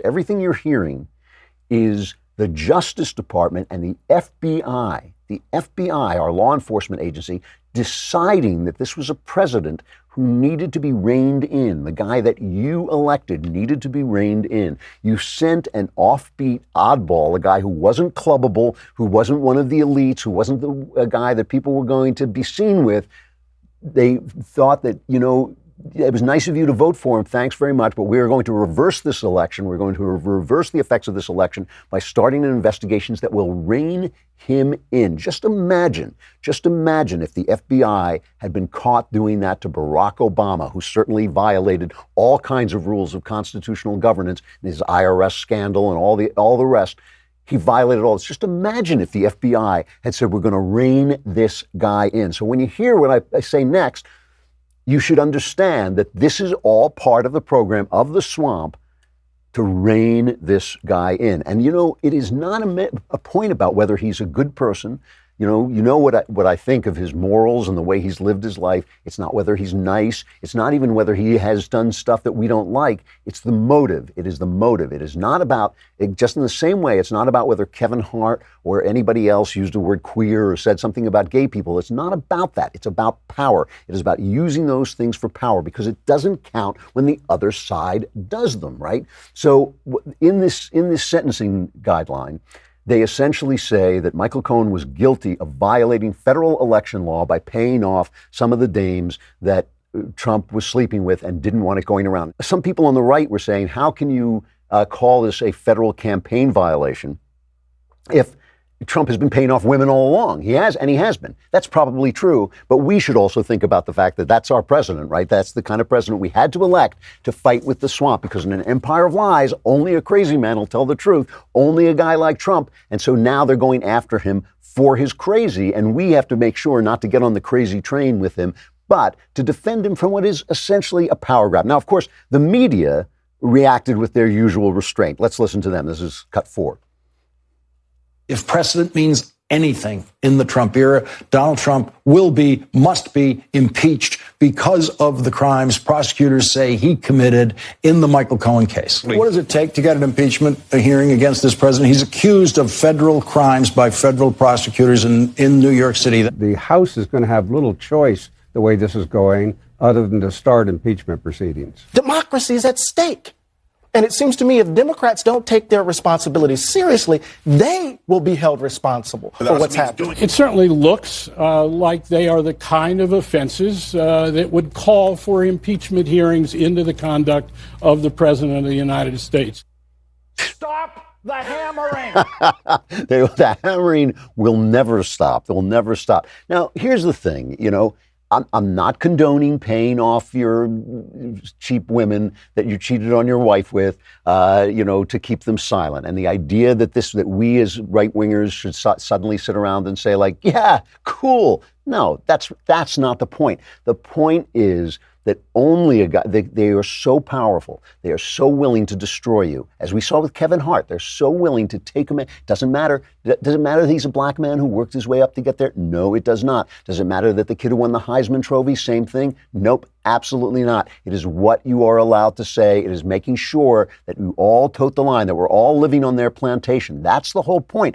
Everything you're hearing is the Justice Department and the FBI, our law enforcement agency, deciding that this was a president who needed to be reined in. The guy that you elected needed to be reined in. You sent an offbeat oddball, a guy who wasn't clubbable, who wasn't one of the elites, who wasn't a guy that people were going to be seen with. They thought that, it was nice of you to vote for him. Thanks very much. But we are going to reverse this election. We're going to reverse the effects of this election by starting investigations that will rein him in. Just imagine if the FBI had been caught doing that to Barack Obama, who certainly violated all kinds of rules of constitutional governance, and his IRS scandal and all the rest. He violated all this. Just imagine if the FBI had said, we're going to rein this guy in. So when you hear what I say next, you should understand that this is all part of the program of the swamp to rein this guy in. And, it is not a point about whether he's a good person. You know what I think of his morals and the way he's lived his life. It's not whether he's nice. It's not even whether he has done stuff that we don't like. It's the motive. It is the motive. It is not about, just in the same way, it's not about whether Kevin Hart or anybody else used the word queer or said something about gay people. It's not about that. It's about power. It is about using those things for power, because it doesn't count when the other side does them, right? So in this sentencing guideline, they essentially say that Michael Cohen was guilty of violating federal election law by paying off some of the dames that Trump was sleeping with and didn't want it going around. Some people on the right were saying, how can you call this a federal campaign violation if Trump has been paying off women all along? He has been. That's probably true. But we should also think about the fact that that's our president, right? That's the kind of president we had to elect to fight with the swamp, because in an empire of lies, only a crazy man will tell the truth. Only a guy like Trump. And so now they're going after him for his crazy. And we have to make sure not to get on the crazy train with him, but to defend him from what is essentially a power grab. Now, of course, the media reacted with their usual restraint. Let's listen to them. This is cut 4. If precedent means anything in the Trump era, Donald Trump must be impeached because of the crimes prosecutors say he committed in the Michael Cohen case. What does it take to get an impeachment hearing against this president? He's accused of federal crimes by federal prosecutors in New York City. The House is going to have little choice the way this is going other than to start impeachment proceedings. Democracy is at stake. And it seems to me if Democrats don't take their responsibilities seriously, they will be held responsible for what's happening. It certainly looks like they are the kind of offenses that would call for impeachment hearings into the conduct of the President of the United States. Stop the hammering! The hammering will never stop. They will never stop. Now, here's the thing, I'm not condoning paying off your cheap women that you cheated on your wife with, to keep them silent. And the idea that we as right-wingers should suddenly sit around and say, like, yeah, cool. No, that's not the point. The point is that only a guy, they are so powerful. They are so willing to destroy you. As we saw with Kevin Hart, they're so willing to take him in. Doesn't matter. Does it matter that he's a black man who worked his way up to get there? No, it does not. Does it matter that the kid who won the Heisman Trophy, same thing? Nope, absolutely not. It is what you are allowed to say. It is making sure that you all tote the line, that we're all living on their plantation. That's the whole point.